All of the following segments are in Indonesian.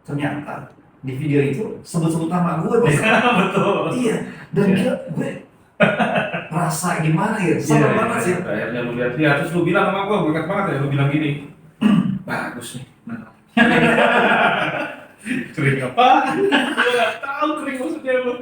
ternyata di video itu sebut-sebut nama gue bos. Betul. Iya, dan gila gue rasa gimana ya, seneng banget sih. Akhirnya lu lihat dia, terus lu bilang sama gue ingat banget ya, lu bilang gini, bagus nih. Kering apa? Gue nggak tahu kering maksudnya lu.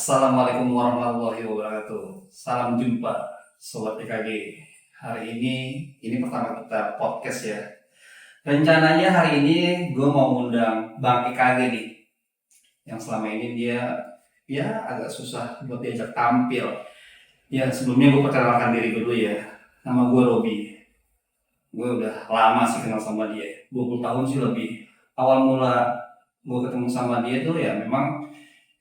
Assalamualaikum warahmatullahi wabarakatuh. Salam jumpa Sobat EKG. Hari ini pertama kita podcast ya. Rencananya hari ini gue mau ngundang Bang EKG nih, yang selama ini dia ya agak susah buat diajak tampil. Ya sebelumnya gue perkenalkan diri dulu ya. Nama gue Robi. Gue udah lama sih kenal sama dia, 20 tahun sih lebih. Awal mula gue ketemu sama dia tuh ya memang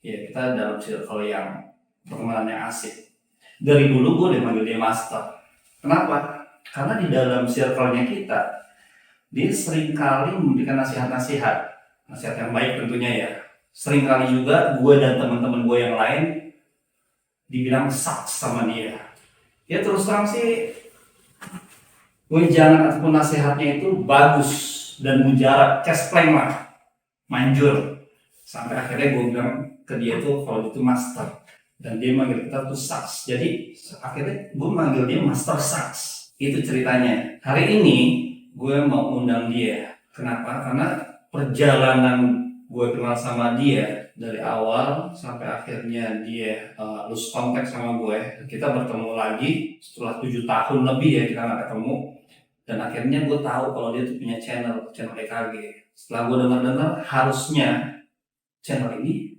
ya kita dalam circle yang pertemanannya asik. Dari dulu gue udah manggil dia master. Kenapa? Karena di dalam circle-nya kita, dia sering kali memberikan nasihat-nasihat yang baik tentunya ya. Sering kali juga gue dan teman-teman gue yang lain dibilang saks sama dia. Ya terus terang sih, jangan ataupun nasihatnya itu bagus dan mujarab, cespleng lah, manjur. Sampai akhirnya gue bilang ke dia tuh kalau itu master, dan dia manggil kita tuh saks. Jadi akhirnya gue manggil dia master saks. Itu ceritanya. Hari ini gue mau undang dia. Kenapa? Karena perjalanan gue kenal sama dia dari awal sampai akhirnya dia lose contact sama gue. Kita bertemu lagi setelah 7 tahun lebih ya kita nggak ketemu. Dan akhirnya gue tahu kalau dia tuh punya channel EKG. Setelah gue dengar harusnya channel ini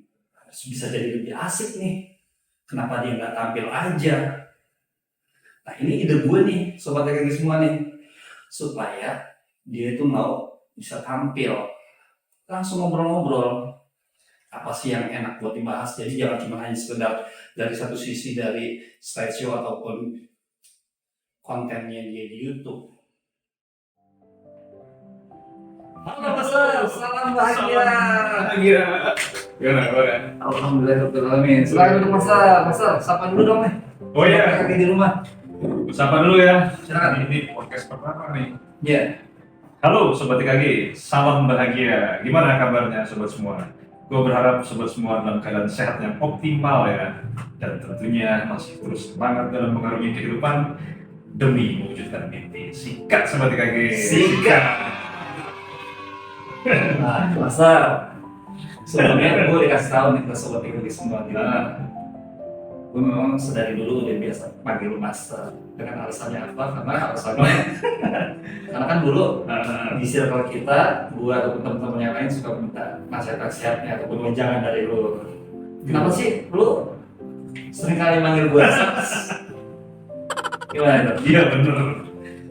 bisa jadi lebih asik nih. Kenapa dia nggak tampil aja? Nah ini ide gue nih, Sobat EKG semua nih, supaya dia itu mau bisa tampil. Langsung ngobrol-ngobrol. Apa sih yang enak buat dibahas? Jadi jangan cuma hanya sekedar dari satu sisi dari slideshow ataupun kontennya dia di YouTube. Halo Mas, salam bahagia. Gimana? Alhamdulillah. Silakan duduk Mas. Mas, sapa dulu dong nih. Oh iya. Kaki di rumah. Sapa dulu ya. Silakan. Ini podcast pertama nih. Iya. Halo Sobat EKG, salam bahagia. Gimana kabarnya Sobat semua? Gue berharap Sobat semua dalam keadaan sehat yang optimal ya. Dan tentunya masih terus semangat dalam mengarungi kehidupan demi mewujudkan mimpi. Sikat Sobat EKG. Sikat. Nah, masa sebelumnya gue dikasih tahu nih ke Sobat EKG semua gitu. Gue memang sedari dulu udah biasa panggil master. Dengan alasannya apa? Karena kan dulu di circle kita, gue ataupun teman-teman yang lain suka minta nasihat-nasihatnya ataupun wejangan dari lu. Kenapa sih lu sering kali manggil gue saks? Gimana tuh? Iya bener.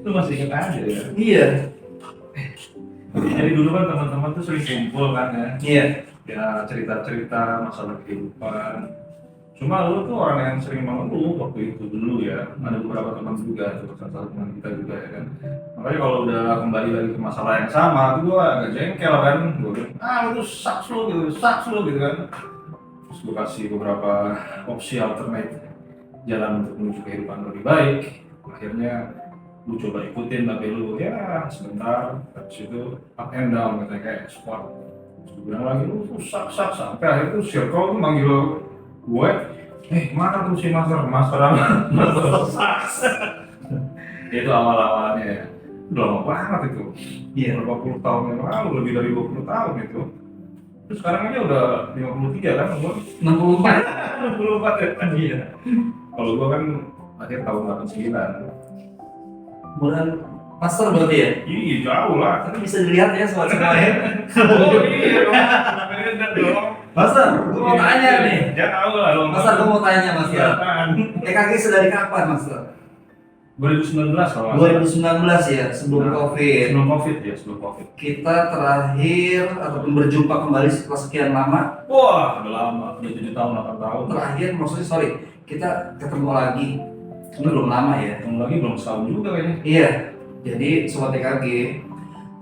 Lu masih ingat aja ya? Iya. Jadi dulu kan teman-teman tuh sering kumpul kan ya. Iya. Ya cerita-cerita masalah kehidupan. Cuma lu tuh orang yang sering mengeluh waktu itu dulu ya. Ada beberapa teman juga, salah satu teman kita juga ya kan. Makanya kalau udah kembali lagi ke masalah yang sama, tuh gua agak jengkel kan. Gua bilang, lu tuh saks lu gitu kan. Terus gua kasih beberapa opsi alternate jalan untuk menuju kehidupan lebih baik. Akhirnya lu coba ikutin tapi lu ya sebentar, habis itu up and down katanya kayak squat. Terus gue bilang lagi lu sak sampai akhirnya tuh circle tuh manggil gue, mana tuh si master saks. Itu awal-awalnya ya, udah lama banget itu. Iya. Berapa puluh tahun yang lalu, lebih dari 20 tahun itu. Terus sekarang aja udah 53 kan umur? 64. 64 ya? Iya. Kalau gue kan akhir tahun 89. Bulan master berarti ya? Iya jauh lah. Tapi bisa dilihat ya sobat semua ya. Oh iya dong. Master, gue mau tanya nih. Ya tahu lah lo. Master, gue mau tanya Master. EKG sedari kapan Master? 2019 kalau 2019 ya, sebelum Covid. Sebelum Covid. Kita terakhir ataupun berjumpa kembali setelah sekian lama. Wah, udah lama, udah 7 tahun, 8 tahun. Terakhir maksudnya kita ketemu lagi. Ini belum lama ya. Ketemu lagi belum setahun juga kayaknya. Iya. Jadi sobat EKG,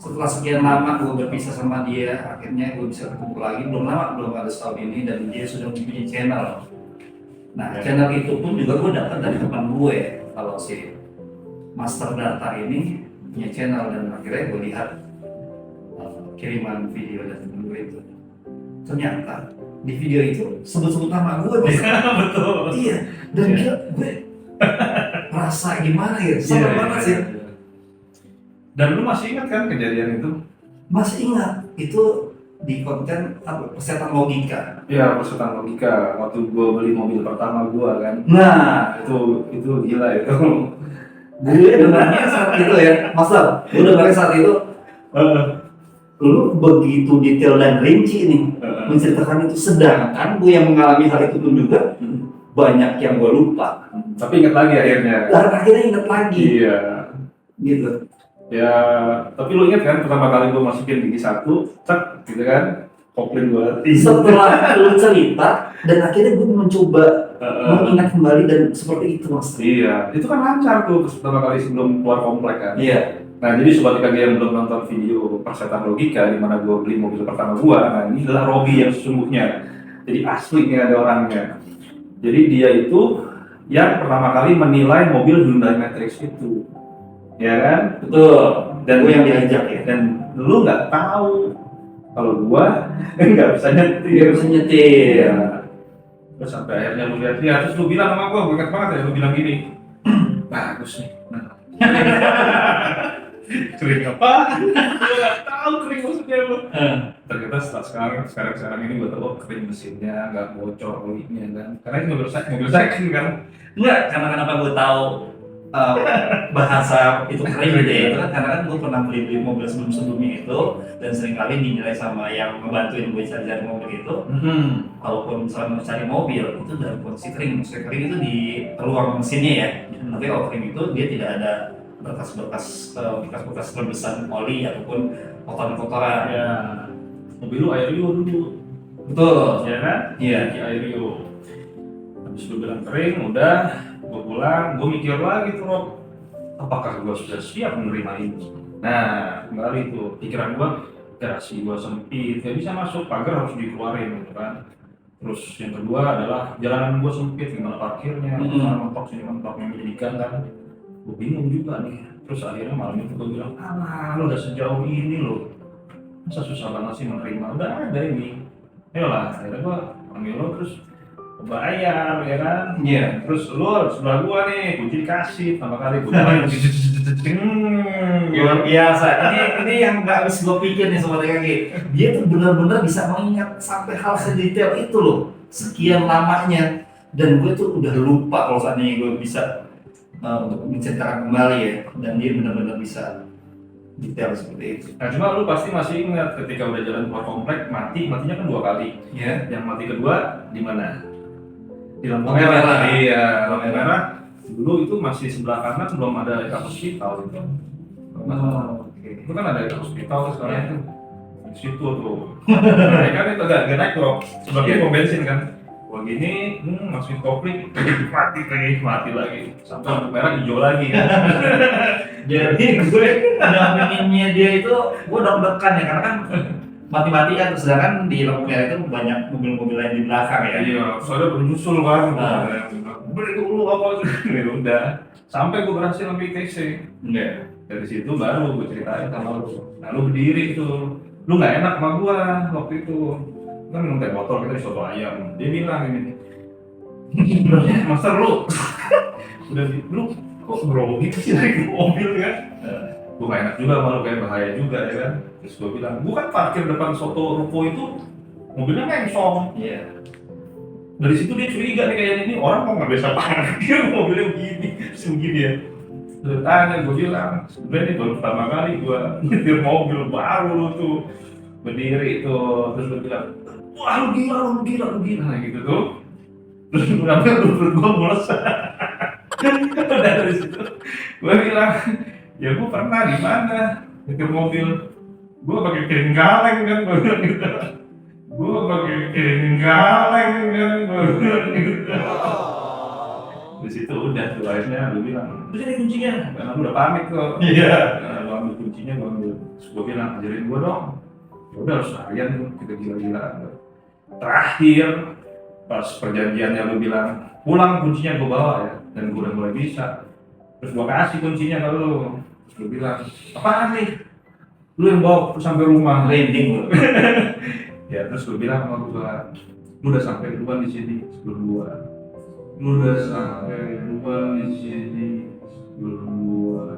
setelah sekian lama gue berpisah sama dia, akhirnya gue bisa ketemu lagi. Belum lama, belum ada setahun ini, dan dia sudah mempunyai channel. Nah, channel itu pun juga gue dapat dari teman gue. Kalau si Master Data ini punya channel, dan akhirnya gue lihat kiriman video dari teman gue itu. Ternyata di video itu sebut-sebut nama gue. Betul. Iya, dan gila, gue rasa gimana ya, sama banget sih. Dan lu masih ingat kan kejadian itu? Masih ingat, itu di konten apa, persetan logika. Iya, persetan logika. Waktu gua beli mobil pertama gua kan. Nah, Itu gila itu. gue dengarnya saat itu ya, Master, gue dengarnya saat itu, lu begitu detail dan rinci nih menceritakan itu, sedangkan gue yang mengalami hal itu pun juga banyak yang gue lupa. Tapi ingat lagi akhirnya. Dan akhirnya ingat lagi. Iya. Gitu. Ya, tapi lu ingat kan pertama kali gua masukin gigi 1, cek gitu kan. Kopling gua. Setelah lu cerita, dan akhirnya gue mencoba mengingat kembali, dan seperti itu, Mas. Iya, itu kan lancar tuh pertama kali sebelum keluar komplek kan. Iya. Nah, jadi sobat IKG yang belum nonton video persetan logika di mana gua beli mobil pertama gua, nah ini adalah Robi yang sesungguhnya. Jadi asli nih ada orangnya. Jadi dia itu yang pertama kali menilai mobil Hyundai Matrix itu. Ya kan? Betul. Dan gue yang diajak ya. Dan lu nggak tahu kalau gua nggak bisa nyetir. Dia bisa nyetir. Ya. Terus sampai akhirnya lu lihat, terus lu bilang sama gua ingat banget ya, lu bilang gini, bagus nih. Nah. Kering apa? Gua nggak tahu kering maksudnya lu. Ternyata sekarang ini gua tahu kering mesinnya, nggak bocor olinya kan. Karena itu mobil second kan. Enggak, karena kenapa gue tahu bahasa itu keren gitu ya, itu kan karena kan gue pernah beli mobil sebelumnya itu, dan seringkali dinilai sama yang ngebantuin gue cari mobil itu, kalaupun misalnya mau cari mobil itu dalam kondisi kering. Maksudnya kering itu di ruang mesinnya ya, tapi kalau kering itu dia tidak ada bekas-bekas rebesan oli ataupun kotoran-kotoran. Ya, mobil lu Aerio dulu. Betul. Ya kan? Iya. Aerio. Habis lu bilang kering, udah, gue pulang, gue mikir lagi tuh Rob, apakah gue sudah siap menerima ini? Nah, kembali tuh, pikiran gue, garasi gue sempit, gak bisa masuk, pagar harus dikeluarin gitu kan. Terus yang kedua adalah jalanan gue sempit, gimana parkirnya, sana mentok sini mentok, yang menjadikan kan. Gue bingung juga nih. Terus akhirnya malam itu gue bilang, lo udah sejauh ini lo, masa susah banget sih menerima, udah ada ini. Ayolah, akhirnya gue panggil lo, terus bayar ya kan. Iya. Terus lu sebelah gua nih kunci dikasih pertama kali gua main luar biasa. Ini yang nggak habis gue pikir nih sobat kaki. Dia tuh benar-benar bisa mengingat sampai hal sedetail itu loh, sekian lamanya, dan gue tuh udah lupa kalau seandainya gue bisa untuk menceritakan kembali ya, dan dia benar-benar bisa detail seperti itu. Nah cuma lu pasti masih ingat ketika udah jalan keluar komplek matinya kan 2 kali. Ya. Yang mati kedua di mana? Di lampu Lampu merah. merah. Iya, lampu merah. Dulu itu masih sebelah kanan belum ada Eka Hospital itu. Oke. Itu kan ada Eka Hospital sekarang itu. Di situ tuh. Nah, kan itu agak naik bro. Sebagian pom bensin kan. Wah gini, masukin kopling, mati lagi. Sampai lampu merah hijau lagi kan. Jadi gue dampinginnya dia itu gue deg-degan ya, karena kan mati-mati kan, sedangkan di lampu merah itu banyak mobil-mobil lain di belakang ya. Iya, soalnya bernyusul kan. Nah. Beri dulu apa ya udah. Sampai gue berhasil ambil ITC. Enggak. Dari situ baru gue ceritain sama lu. Nah lu berdiri tuh. Lu nggak enak sama gua waktu itu. Kan minum teh botol kita di soto ayam. Dia bilang ini. Master lu. Udah lu kok grogi sih dari mobil kan? Gue gak enak juga malu, kayak bahaya juga ya kan. Terus gue bilang, gue kan parkir depan soto ruko itu mobilnya mengsong. Iya. Dari situ dia curiga nih kayaknya ini orang kok nggak biasa parkir mobilnya begini, begini ya. Terus tanya, gue bilang, sebenarnya ini baru pertama kali gue nyetir mobil baru lu tuh berdiri tuh. Terus gue bilang, wah lu gila nah, gitu tuh. Terus gue ngambil perut gue mules. Dari situ gue bilang, ya gue pernah di mana nyetir mobil, gue pakai piring kaleng kan, gue bilang gitu. Gue pakai piring kaleng kan, gue bilang gitu. Di situ udah tuh akhirnya lu bilang, terus ini kuncinya, karena aku udah pamit kok. Iya. Gue ambil kuncinya, gue ambil, terus gue bilang ajarin gue dong. Ya udah harus harian tuh, kita gila-gilaan. Terakhir pas perjanjiannya lu bilang pulang kuncinya gue bawa ya, dan gue udah mulai bisa. Terus gue kasih kuncinya ke lu, terus lu bilang apaan nih? Lu yang bawa sampai rumah. Landing loh. Ya terus gue bilang sama gue, lu udah sampai duluan di sini sebelum gua. Lu udah sampai duluan di sini sebelum gua.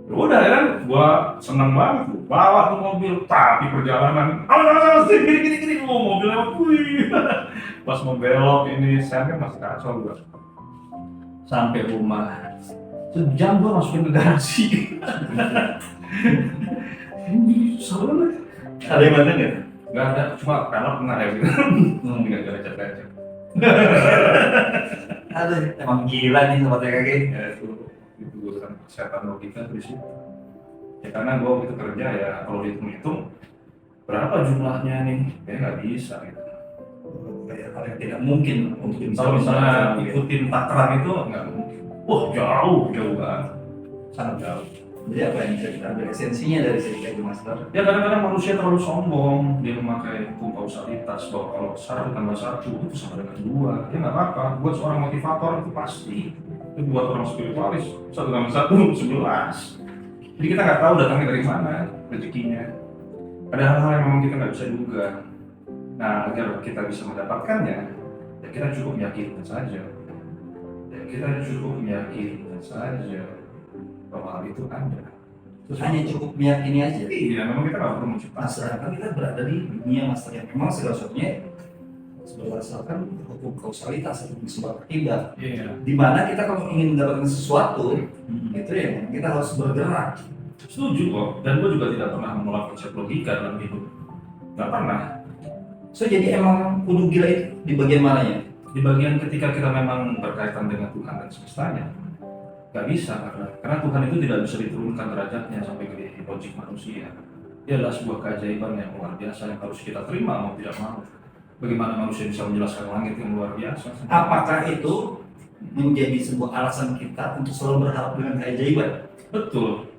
Ya udah kan, gua seneng banget, gua bawa tuh mobil, tapi perjalanan, gini, mobil lewat, wih. Pas mau belok ini, saya kan masih kacau gua. Sampai rumah, sejam gua masukin ke garasi. Susah banget. Ada yang bantu nggak? Gak ada, cuma pelok pernah ya gitu. Nggak lecet-lecet. Aduh, emang gila nih sobat TKG. Ya itu urusan kesehatan logika tuh di situ. Ya karena gue waktu kerja ya, kalau dihitung-hitung berapa jumlahnya nih, kayaknya nggak bisa gitu. Kayak hal yang tidak mungkin untuk Kalau misalnya ikutin takaran itu nggak mungkin. Wah jauh banget, sangat jauh. Jadi apa yang bisa kita ambil esensinya dari sini kayak master? Ya kadang-kadang manusia terlalu sombong, dia memakai hukum kausalitas bahwa kalau 1 tambah 1 itu sama dengan 2. Ya nggak apa-apa, buat seorang motivator itu pasti. Itu buat orang spiritualis, 1 tambah 1 11. Jadi kita nggak tahu datangnya dari mana rezekinya. Ada hal-hal yang memang kita nggak bisa duga. Nah agar kita bisa mendapatkannya, ya kita cukup meyakinkan saja. Ya kita cukup meyakinkan saja bahwa hal itu ada. Terus hanya cukup meyakini aja. Iya, memang kita nggak perlu menciptakan. Nah, sedangkan kita berada di dunia master yang memang segala sesuatunya berdasarkan hukum kausalitas atau sebab akibat. Iya. Di mana kita kalau ingin mendapatkan sesuatu, itu ya kita harus bergerak. Setuju kok. Dan gue juga tidak pernah menolak konsep logika dalam hidup. Nggak pernah. So jadi emang kudu gila itu di bagian mananya? Di bagian ketika kita memang berkaitan dengan Tuhan dan semestanya, nggak bisa karena Tuhan itu tidak bisa diturunkan derajatnya sampai ke logik manusia. Dia adalah sebuah keajaiban yang luar biasa yang harus kita terima mau tidak mau. Bagaimana manusia bisa menjelaskan langit yang luar biasa? Apakah itu menjadi sebuah alasan kita untuk selalu berharap dengan keajaiban? Betul.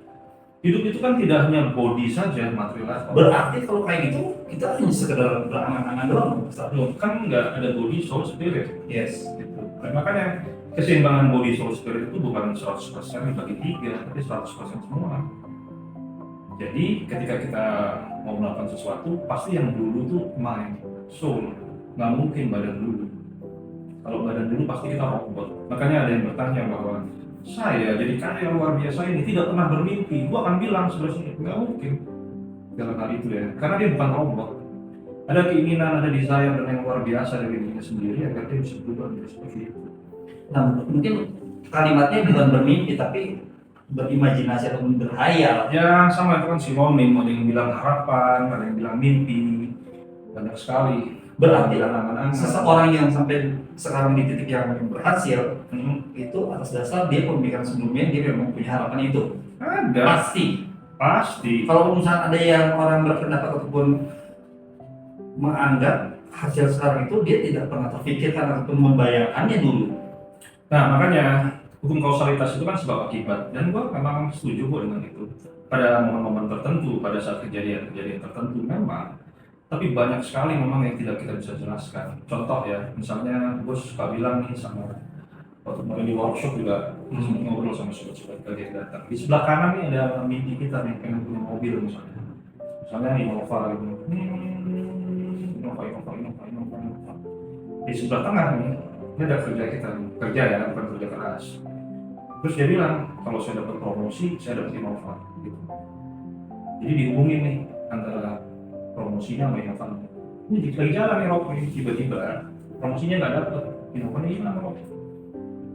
Hidup itu kan tidak hanya body saja, material. Berarti kalau kayak gitu kita hanya sekedar berangan-angan doang, Ustaz. Kan nggak ada body, soul, spirit. Yes. Gitu. Nah, makanya keseimbangan body, soul, spirit itu bukan 100% dibagi 3, tapi 100% semua. Jadi ketika kita mau melakukan sesuatu, pasti yang dulu tuh mind, soul, nggak mungkin badan dulu. Kalau badan dulu pasti kita robot. Makanya ada yang bertanya bahwa saya jadi kaya luar biasa ini tidak pernah bermimpi. Gua akan bilang sebelah sini nggak mungkin dalam hal itu ya, karena dia bukan robot. Ada keinginan, ada desire dan yang luar biasa dari dirinya sendiri agar dia bisa berubah menjadi seperti itu. Nah, mungkin kalimatnya bukan bermimpi tapi berimajinasi atau berhayal. Ya sama itu kan sinonim, ada yang bilang harapan, ada yang bilang mimpi, banyak sekali. Berarti angan-angan. seseorang yang sampai sekarang di titik yang berhasil itu atas dasar dia pemikiran sebelumnya dia memang punya harapan itu. Ada. Pasti. Kalau misalnya ada yang orang berpendapat ataupun menganggap hasil sekarang itu dia tidak pernah terpikirkan ataupun membayangkannya dulu. Nah makanya hukum kausalitas itu kan sebab akibat, dan gua memang setuju kok dengan itu. Pada momen-momen tertentu, pada saat kejadian-kejadian tertentu memang, tapi banyak sekali memang yang tidak kita bisa jelaskan. Contoh ya, misalnya gue suka bilang nih sama waktu kemarin di workshop juga ngobrol sama sobat-sobat yang datang. Di sebelah kanan nih ada mimpi kita nih, pengen punya mobil misalnya. Misalnya Innova gitu. Innova. Di sebelah tengah nih, ini ada kerja kita nih. Kerja ya, bukan kerja keras. Terus dia bilang, kalau saya dapat promosi, saya dapat Innova gitu. Jadi dihubungin nih antara promosinya sama Innova. Ini lagi jalan nih Rob, tiba-tiba promosinya nggak dapet, Innovanya hilang Rob.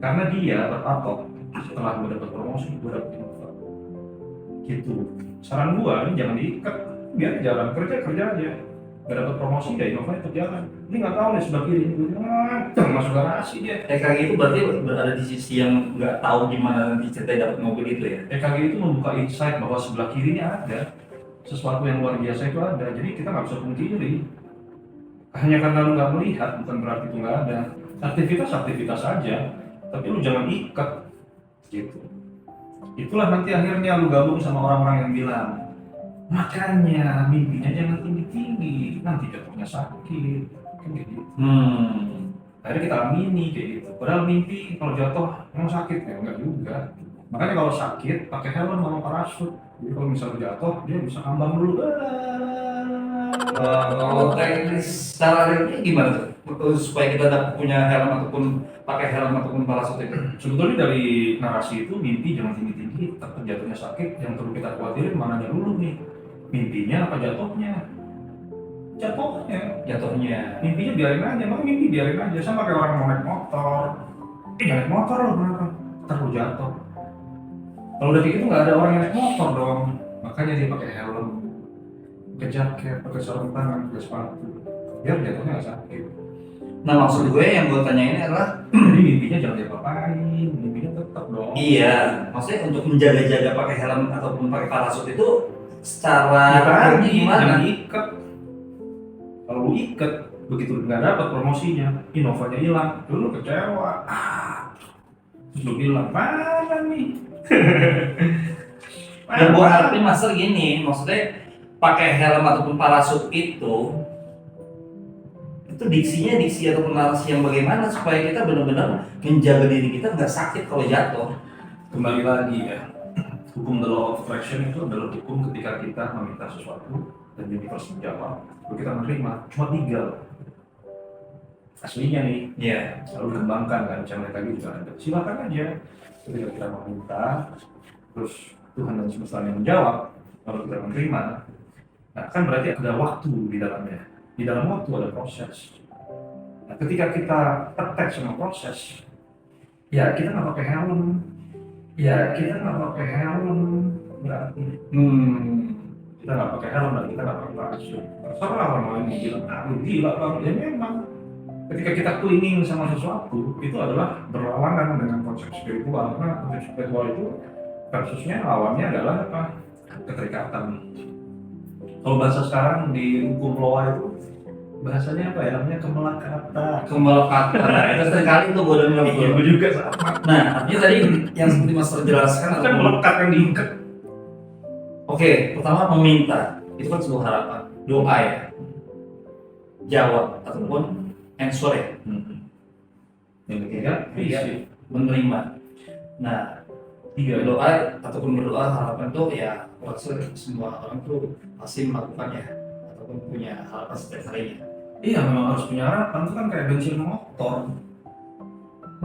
Karena dia berpatok setelah gue dapet promosi, gue dapet Innova. Gitu. Saran gue ini jangan diikat, biar jalan kerja aja. Gak dapet promosi ya Innova itu jalan. Ini nggak tahu nih sebelah kiri ini, masuk garasi dia. EKG itu berarti berada di sisi yang nggak tahu gimana nanti ceritanya dapat mobil itu ya. EKG itu membuka insight bahwa sebelah kirinya ada sesuatu yang luar biasa itu ada, jadi kita nggak bisa pungkiri. Hanya karena lu nggak melihat bukan berarti itu nggak ada. Aktivitas saja, tapi lu jangan ikat gitu. Itulah nanti akhirnya lu gabung sama orang-orang yang bilang, makanya mimpinya jangan tinggi-tinggi, nanti jatuhnya sakit, kan kayak gitu. Akhirnya kita amini kayak gitu. Padahal mimpi kalau jatuh emang sakit ya, enggak juga. Makanya kalau sakit pakai helm sama parasut. Jadi kalau misalnya jatuh dia bisa ngambang dulu. Kalau teknis secara realnya gimana tuh? Supaya kita dapat punya helm ataupun pakai helm ataupun parasut itu. Sebetulnya dari narasi itu mimpi jangan tinggi-tinggi, tetap jatuhnya sakit. Yang perlu kita khawatirin mananya dulu nih, mimpinya apa jatuhnya? Jatuhnya. Mimpinya biarin aja, emang mimpi biarin aja. Sama kayak orang mau naik motor. Jangan naik motor loh, kenapa? Ntar lu jatuh. Kalau udah kayak gitu nggak ada orang yang naik motor dong. Makanya dia pakai helm, pakai jaket, pakai sarung tangan, pakai sepatu. Biar jatuhnya nggak sakit. Nah maksud gue yang gue tanya ini adalah Jadi mimpinya jangan diapa-apain, mimpinya tetap dong. iya, maksudnya untuk menjaga-jaga pakai helm ataupun pakai parasut itu secara Jangan gimana? ikat. Kalau lu ikat, begitu nggak dapat promosinya, Innovanya hilang, lu kecewa. Terus lu bilang, mana nih? Ya berarti master gini, maksudnya pakai helm ataupun parasut itu diksinya diksi ataupun narasi yang bagaimana supaya kita benar-benar menjaga diri kita nggak sakit kalau jatuh. Kembali lagi ya, hukum the law of attraction itu adalah hukum ketika kita meminta sesuatu dan universe menjawab, lalu kita menerima, cuma 3 loh. Aslinya nih, Iya. lalu dikembangkan kan, channel tadi juga ada. Silakan aja, ketika kita meminta, terus Tuhan dan semesta yang menjawab, lalu kita menerima. Nah kan berarti ada waktu di dalamnya. Di dalam waktu ada proses. Nah ketika kita tertek sama proses, ya kita nggak pakai helm. Berarti kita nggak pakai helm dan kita nggak pakai parasut. Terserah orang lain mau bilang, ah lu gila bang. Ya memang ketika kita clinging sama sesuatu itu adalah berlawanan dengan konsep spiritual. Karena konsep spiritual itu kasusnya lawannya adalah apa? Keterikatan. Kalau bahasa sekarang di hukum loa itu bahasanya apa ya? Namanya Kemelekatan. Nah, itu seringkali tuh gue dengar Iya, gue juga sama. Nah, artinya tadi yang seperti Master jelaskan Kan melekat yang diikat. Oke, pertama meminta itu kan sebuah harapan, doa ya, jawab ataupun answer ya. Yang ketiga, visi. Menerima. Nah, 3 doa ataupun berdoa harapan tuh ya semua orang tuh pasti melakukannya ataupun punya harapan setiap harinya. Iya, memang harus punya harapan. Itu kan kayak bensin motor.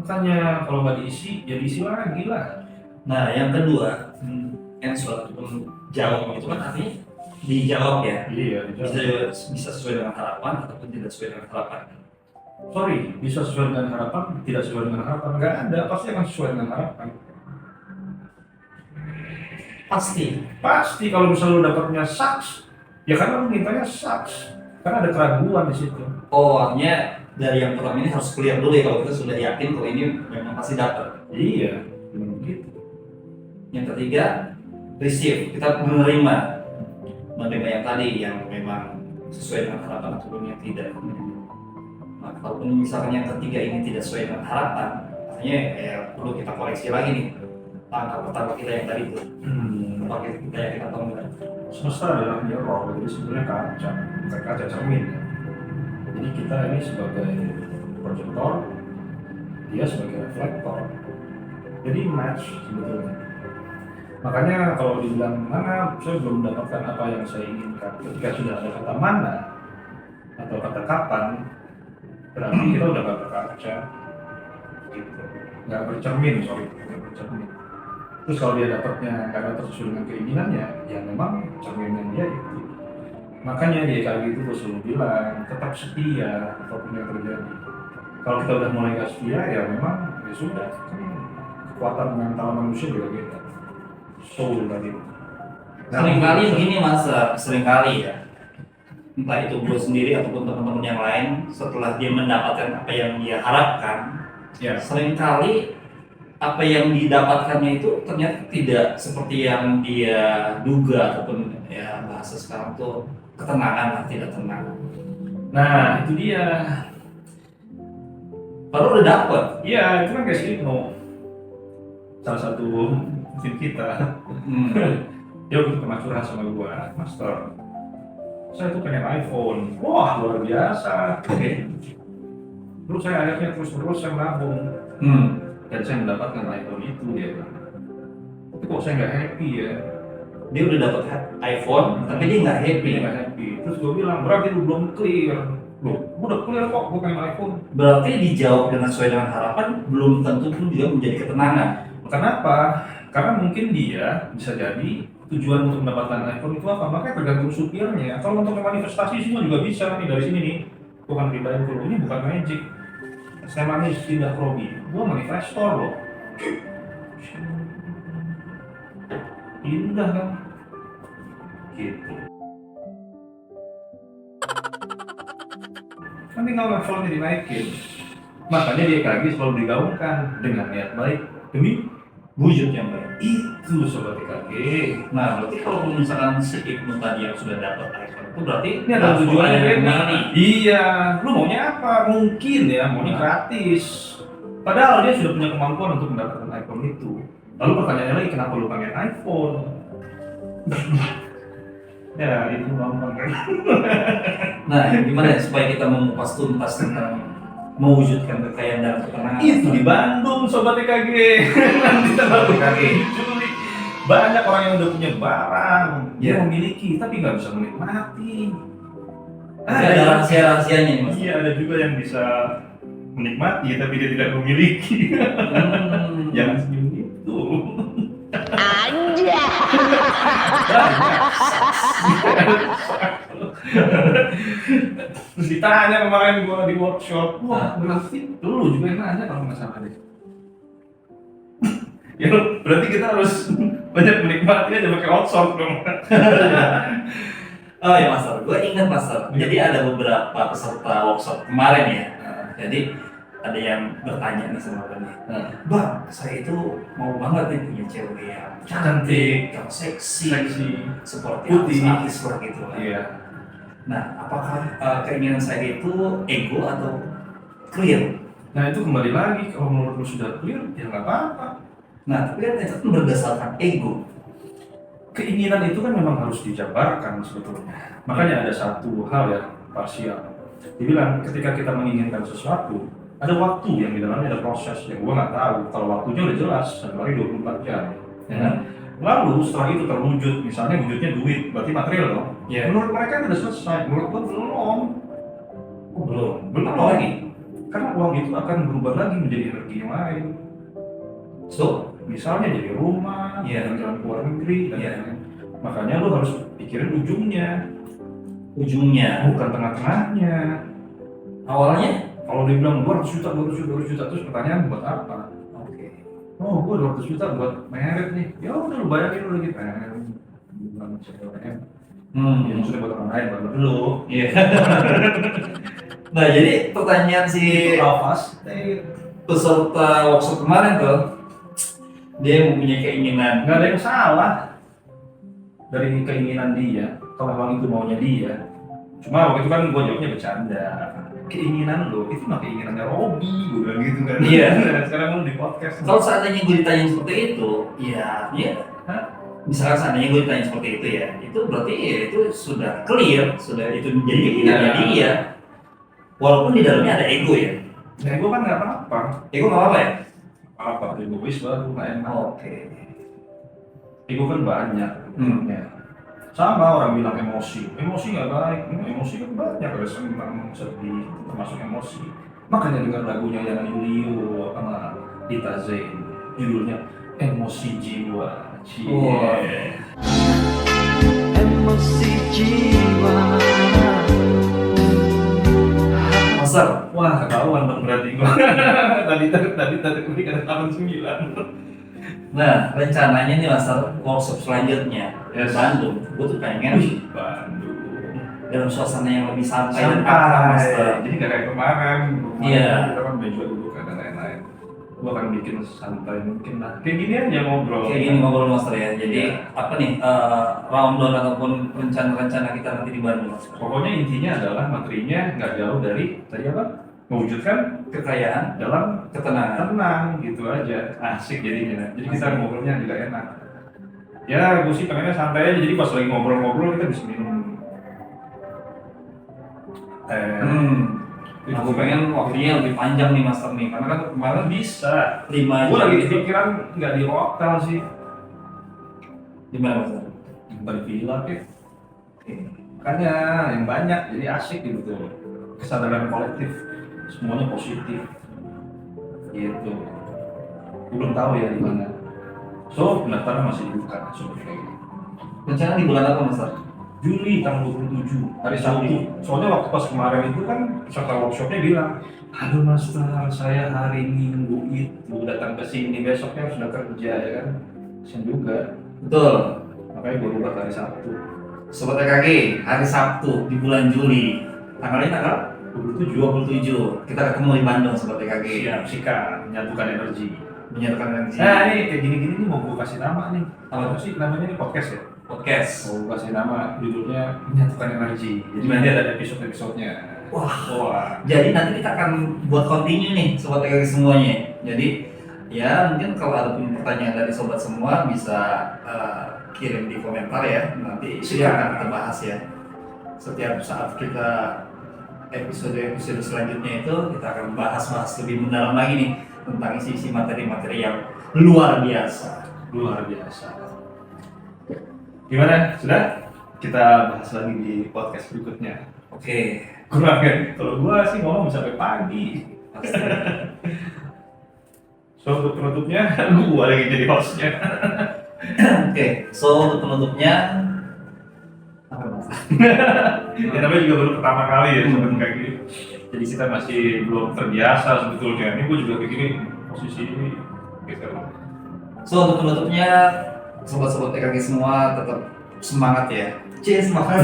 Makanya kalau nggak diisi, ya diisi lagi lah. Nah, yang kedua, answer ataupun jawab itu kan artinya dijawab ya. Iya, Bisa sesuai dengan harapan ataupun tidak sesuai dengan harapan. Sorry, bisa sesuai dengan harapan, tidak sesuai dengan harapan. Nggak ada, pasti akan sesuai dengan harapan. Pasti kalau misalnya lu dapatnya sucks, ya karena lu mintanya sucks. Karena ada keraguan di situ. Oh, artinya dari yang pertama ini harus clear dulu ya kalau kita sudah yakin kalau ini memang pasti dapat. Iya, begitu. Yang ketiga, receive, kita menerima yang tadi yang memang sesuai dengan harapan ataupun yang tidak. Nah, kalaupun misalnya yang ketiga ini tidak sesuai dengan harapan, artinya ya perlu kita koreksi lagi nih langkah pertama kita yang tadi itu. Apakah kita yakin atau enggak? Semesta adalah mirror, jadi sebenarnya kaca, bukan kaca cermin. Jadi kita ini sebagai proyektor, dia sebagai reflektor. Jadi match sebetulnya. Makanya kalau dibilang mana, saya belum mendapatkan apa yang saya inginkan. Ketika sudah ada kata mana atau kata kapan, berarti kita udah gak berkaca, gitu. Nggak bercermin. Terus kalau dia dapatnya karena sesuai dengan keinginannya, ya memang cerminnya dia itu. Makanya dia kali itu gue selalu bilang, tetap setia apapun yang terjadi. Kalau kita udah mulai gak setia, ya memang ya sudah. Kekuatan mental manusia juga beda. Soul tadi. Seringkali begini mas, seringkali ya, entah itu gue sendiri ataupun teman-teman yang lain, setelah dia mendapatkan apa yang dia harapkan, Ya. seringkali apa yang didapatkannya itu ternyata tidak seperti yang dia duga ataupun ya bahasa sekarang tuh ketenangan, tidak tenang. Nah itu dia. Baru udah dapet. Iya itu kan kayak Slipknot. salah satu tim kita. Dia waktu itu pernah curhat sama gua, Master, saya tuh pengen iPhone. Wah, luar biasa. Terus saya akhirnya terus saya menabung. Dan saya mendapatkan iPhone itu, dia bilang. Tapi kok saya nggak happy ya? Dia udah dapat iPhone, tapi dia nggak happy. Dia nggak happy. Terus gue bilang, berarti lu belum clear. Loh, udah clear kok, gue pengen iPhone. Berarti dijawab dengan sesuai dengan harapan, belum tentu pun juga menjadi ketenangan. Kenapa? Karena mungkin dia bisa jadi tujuan untuk mendapatkan iPhone itu apa? Makanya tergantung supirnya. Kalau untuk manifestasi semua juga bisa nih dari sini nih. Bukan ribain dulu, ini bukan magic. Saya manis pindah ke Robi. Gue manifestor loh. Indah kan? Gitu. Kan tinggal levelnya dinaikin. Makanya DKG selalu digaungkan dengan niat baik demi Wujud yang baik. itu sobat DKG. Nah, berarti kalau misalkan si Ibnu tadi yang sudah dapat iPhone itu berarti Ini ada tujuannya beda. ini. Iya, lu maunya apa? Mungkin ya, maunya gratis. Padahal dia sudah punya kemampuan untuk mendapatkan iPhone itu. Lalu pertanyaannya lagi, kenapa lu pengen iPhone? Ya, itu gampang kan. Nah, gimana ya supaya kita mengupas tuntas tentang mewujudkan kekayaan dan ketenangan? Itu di Bandung, sobat DKG. Nanti tanggal DKG Juli. Banyak orang yang udah punya barang, dia memiliki, tapi nggak bisa menikmati. Ada rahasia-rahasianya nih, Mas. Iya, ada juga yang bisa menikmati, tapi dia tidak memiliki. Jangan senyum gitu. Aja. Terus ditanya kemarin gua di workshop, wah berarti lu juga yang nanya kalau nggak salah deh. Ya berarti kita harus banyak menikmati aja pakai outsource dong. Oh ya Master, gue ingat Master. Jadi ada beberapa peserta workshop kemarin ya. Jadi ada yang bertanya nih sama gue nih, Bang, saya itu mau banget nih punya cewek yang cantik, yang seksi, seperti putih, artis lah gitu. Iya. Nah, apakah keinginan saya itu ego atau clear? Nah itu kembali lagi, kalau menurut lu sudah clear, ya nggak apa-apa. Nah, tapi kan itu kan berdasarkan ego. Keinginan itu kan memang harus dijabarkan sebetulnya. Makanya ada satu hal ya, parsial. Dibilang ketika kita menginginkan sesuatu, ada waktu yang di dalamnya ada proses yang gua nggak tahu. Kalau waktunya udah jelas, satu hari 24 jam. Ya. Lalu setelah itu terwujud, misalnya wujudnya duit, berarti material dong. Yeah. Menurut mereka itu udah selesai, menurut gua belum. Belum lagi. Karena uang itu akan berubah lagi menjadi energi yang lain. So, Misalnya jadi rumah, jalan-jalan ke luar negeri, dan lain-lain. Makanya lo harus pikirin ujungnya, bukan tengah-tengahnya. awalnya? Kalau dia bilang 200 juta, terus pertanyaan buat apa? Oke. Oh, gue 200 juta buat merit nih. Ya udah lu bayarin dulu lagi bukan CLM. Ya maksudnya buat orang lain, buat lu. Iya. Nah, jadi pertanyaan si peserta workshop kemarin tuh, dia mempunyai keinginan. Nggak ada yang salah dari keinginan dia, kalau memang itu maunya dia. Cuma waktu itu kan gue jawabnya bercanda. Keinginan lo, itu mah keinginannya Robi, gue bilang gitu kan. Iya. Sekarang lo di podcast. Kalau seandainya gue ditanya seperti itu, ya, misalkan seandainya gue ditanya seperti itu ya, itu berarti ya itu sudah clear, sudah itu menjadi keinginannya dia. Walaupun di dalamnya ada ego ya. Nah, gue kan nggak apa-apa. Ego nggak apa-apa ya? Apa? Egois baru nggak enak. Oke. Ego kan banyak. Ya. Sama orang bilang emosi nggak baik. Emosi kan banyak, ada senang, sedih, termasuk emosi. Makanya dengar lagunya yang Yulio sama Dita Zain, judulnya Emosi Jiwa. Emosi jiwa. Master, Wah, ketahuan dong berarti gua. tadi kata 89. nah rencananya nih Master, workshop selanjutnya di Bandung, gue tuh pengen Bandung. dalam suasana yang lebih santai dan akrab Master. Jadi nggak kayak kemarin. Iya. Kita kan meja dulu kan dan lain-lain. Gua akan bikin santai mungkin lah. Kayak gini aja ngobrol. Kayak gini ngobrol Master ya. Jadi apa nih rundown ataupun rencana-rencana kita nanti di Bandung Master? Pokoknya intinya adalah materinya nggak jauh dari tadi apa? mewujudkan Kekayaan, dalam ketenangan. tenang gitu aja, asik jadinya. Jadi kita ngobrolnya juga enak. Ya gue sih pengennya santai aja, jadi pas lagi ngobrol-ngobrol kita bisa minum Aku pengen waktunya lebih panjang nih Master nih, karena kan kemarin bisa. 5 Gue jam lagi itu. kepikiran nggak di hotel sih, Di mana Master? di villa kayak. Makanya yang banyak, jadi asik gitu tuh. Kesadaran kolektif, semuanya positif. Gitu. Gue belum tahu ya di mana. So, pendaftaran masih dibuka seperti kayak gitu. Rencana di bulan apa Master? Juli tanggal 27 hari Sabtu. Soalnya waktu pas kemarin itu kan peserta workshopnya bilang, aduh Master, saya hari Minggu itu datang ke sini, besoknya harus sudah kerja ya kan. Kasian juga. Betul. Makanya gue rubah hari Sabtu. Sobat EKG, hari Sabtu di bulan Juli. Tanggalnya tanggal 27. Kita ketemu di Bandung Sobat EKG. Siap, sikat, menyatukan energi. Menyatukan energi. Nah ini kayak gini-gini nih mau gue kasih nama nih. Apa? Apa sih namanya nih, podcast ya? Podcast. Mau gue kasih nama, judulnya menyatukan energi. Jadi nanti ada episode-episodenya. Wah. Jadi nanti kita akan buat continue nih Sobat EKG semuanya. Jadi ya mungkin kalau ada pertanyaan dari sobat semua bisa kirim di komentar ya. Nanti Siap. akan kita bahas ya. Setiap saat kita episode selanjutnya itu kita akan bahas lebih mendalam lagi nih tentang isi materi-materi yang luar biasa. Luar biasa. Gimana? Sudah? Kita bahas lagi di podcast berikutnya. Oke. Kurang kan? Kalau gua sih ngomong sampai pagi. Pasti. So untuk penutupnya, gua lagi jadi hostnya. Oke. So untuk penutupnya apa Mas? Ya namanya juga baru pertama kali ya seperti kayak gini. Jadi kita masih belum terbiasa sebetulnya. Ini gua juga begini posisi ini gitu. So untuk penutupnya sobat-sobat EKG semua tetap semangat ya. Semangat.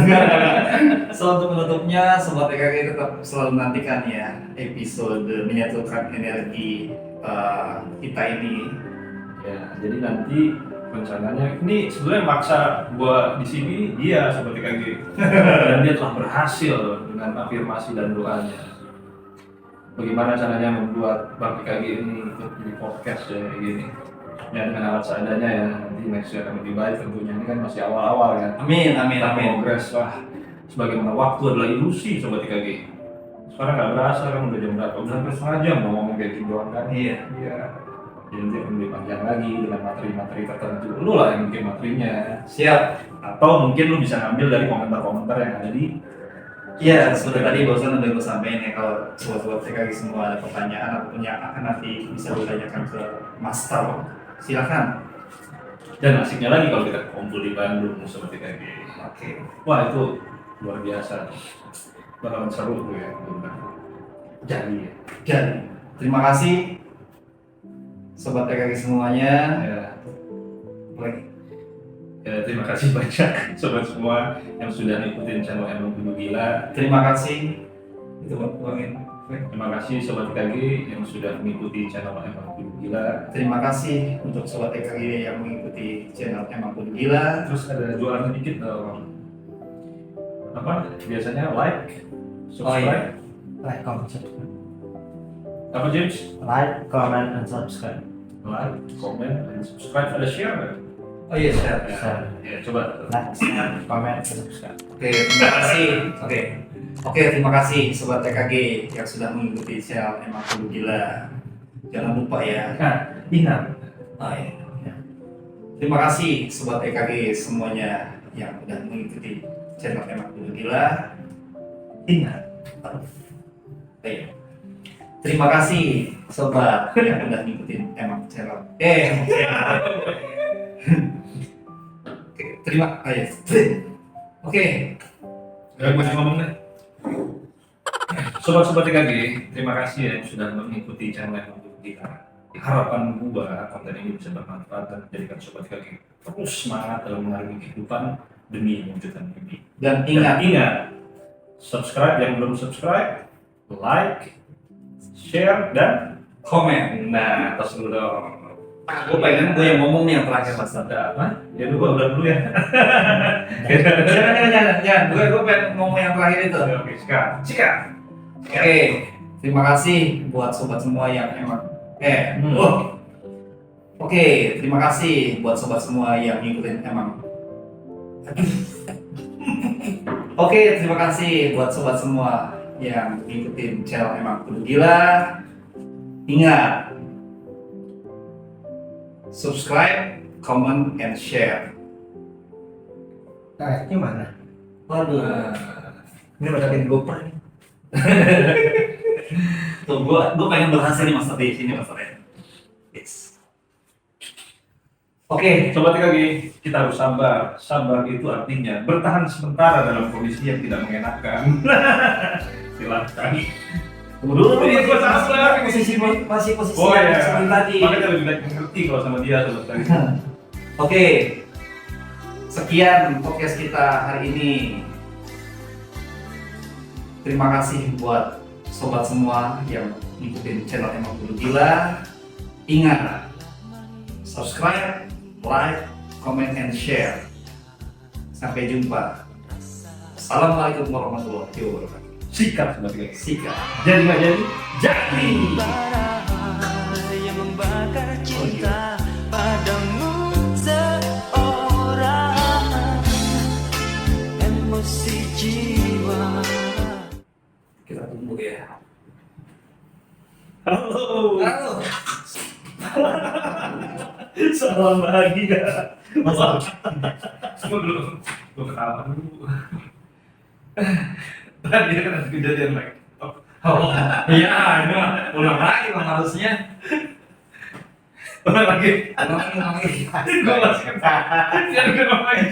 So untuk penutupnya sobat EKG tetap selalu nantikan ya episode menyatukan energi kita ini. Ya, jadi nanti rencananya ini sebenarnya maksa gua di sini dia seperti kayak gini. Dan dia telah berhasil dengan afirmasi dan doanya. Bagaimana caranya membuat Bang PKG ini untuk di podcast ya kayak gini. Ya dengan alat seadanya ya, nanti next year akan lebih baik tentunya. Ini kan masih awal-awal ya. Amin, amin, Kita amin. progres lah. Sebagaimana waktu adalah ilusi sobat PKG. Sekarang nggak berasa kan udah jam berapa? Udah hampir setengah jam mau ngomong kayak gitu doang kan. Iya. Iya. Jadi nanti akan lebih panjang lagi dengan materi-materi tertentu. Lu lah yang bikin materinya. Siap. Atau mungkin lu bisa ngambil dari komentar-komentar yang ada di. Iya, seperti tadi barusan udah gue sampaikan ya kalau sobat-sobat EKG semua ada pertanyaan ataupun yang akan nanti bisa ditanyakan ke Master. Silakan. Dan asiknya lagi kalau kita kumpul di Bandung seperti kayak gini. Oke. Wah itu luar biasa. Bakalan seru tuh ya. Jadi ya. Dan terima kasih sobat EKG semuanya. Ya. Lagi. Ya, terima kasih banyak sobat semua yang sudah ngikutin channel Emang Kudu Gila. Terima kasih. Itu Bang. Terima kasih sobat KG yang sudah mengikuti channel Emang Kudu Gila. Terima kasih untuk sobat EKG yang mengikuti channel Emang Kudu Gila. Terus ada jualan dikit apa? Biasanya like, subscribe. Like, comment, subscribe. Apa James? Like, comment, and subscribe. Like, comment, dan subscribe. Ada share nggak? Oh iya, siap. Share. Ya coba. Like, comment, and subscribe. Oke, terima kasih. Oke, terima kasih sobat EKG yang sudah mengikuti channel Emang Kudu Gila. Jangan lupa ya. Nah, ingat. Oh, iya. Terima kasih sobat EKG semuanya yang sudah mengikuti channel Emang Kudu Gila. Ingat. Iya. Terima kasih sobat yang udah ngikutin Emang channel. Oke, terima kasih. Oke. Gak gue ngomong deh. Sobat-sobat TKG, terima kasih ya yang sudah mengikuti channel Emang Kudu Gila. Harapan gua konten ini bisa bermanfaat dan menjadikan sobat TKG terus semangat dalam mengarungi kehidupan demi mewujudkan mimpi. Dan Dan ingat, ingat, subscribe yang belum subscribe, like, share, dan komen. nah, tos dulu dong. Gue pengen gue yang ngomong nih yang terakhir Mas. Ada apa? Ya dulu udah dulu ya. Jangan. Gue pengen ngomong yang terakhir itu. Oke, sikat. Oke, Terima kasih buat sobat semua yang emang terima kasih buat sobat semua yang ngikutin emang. Oke, terima kasih buat sobat semua yang ngikutin channel Emang Kudu Gila. Ingat, subscribe, comment, and share. Karetnya mana? Waduh, Ini masukin GoPro nih. tuh gua pengen berhasil nih Master di sini Master ya. Yes. Oke, Sobat TKG, kita harus sabar. Sabar itu artinya bertahan sementara dalam kondisi yang tidak mengenakan. Silahkan. tunggu dulu. Jadi gua sabar. Masih posisi Oh yang iya, seperti tadi. makanya lebih baik mengerti kalau sama dia sobat TKG. Oke, sekian podcast kita hari ini. Terima kasih buat sobat semua yang ngikutin channel Emang Kudu Gila. Ingat, subscribe, like, comment, and share. Sampai jumpa. Assalamualaikum warahmatullahi wabarakatuh. Sikat sobat TKG. Sikat. Jadi nggak jadi? Jadi. yang membakar cinta padamu seorang emosi jiwa. Kita tunggu ya. Halo. Halo. Salam bahagia. Masa? Gue belum ketawa dulu. Tadi kan ada kejadian lagi. Oh, iya, ini mah ulang lagi bang harusnya. Ulang lagi. Ulang lagi. Gue masih ketawa. Jangan lagi.